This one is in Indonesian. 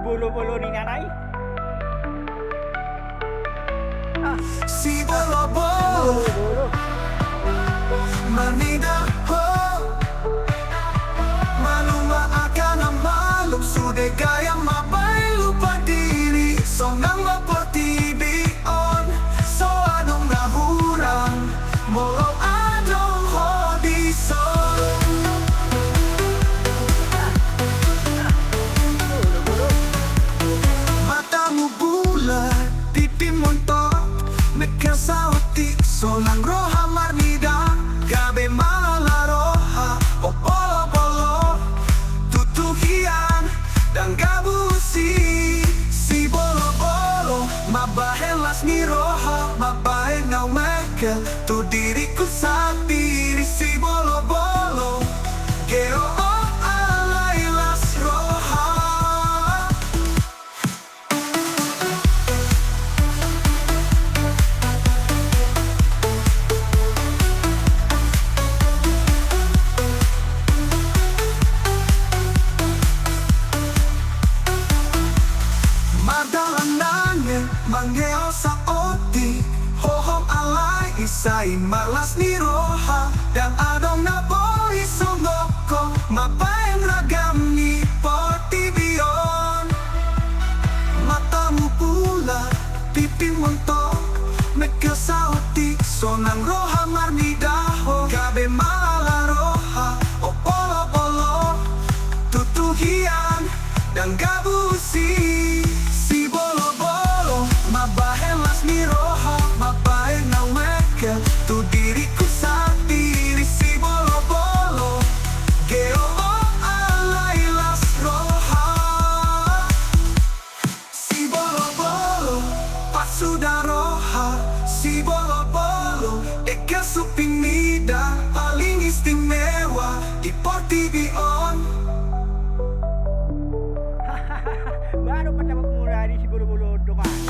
bolo-bolo ni nanay. Si bolo-bolo manida ho, maluma akan ang malumsude gaya mabay lupa diri so nang maportibion so anong nahurang molo anong hodiso. Mata mo bulat, pipi mo tok, nagkasautik, solang roha marnida, gabi malaroha, o polo-polo, tutuhian, dan gabusi. Si bolo-bolo, mabahelas ni roha, mabahe na umekel, tu diriku sa piri. Si bolo-bolo, gero o alailas roha. Madalanangin, mangeo sa oti, hohom alay, isay malas ni roha, dan adong na boy sumoko, mabayang ragam ni portibion. Mata mo pula, pipi montok, nagkasautik, sonang roha marnidaho, gabi mala roha, o polo-polo, tutuhian, dan gabusi. Si bolo-bolo, mabahelas ni roha, mabahe na umekel, tu diriku sa pili. Si bolo-bolo, geo o alailas roha. Si bolo-bolo, pasuda roha. Si bolo-bolo, ekasupinida, paling istimewa di Portibion. Baru pa dapat mula di si bolo-bolo dongan.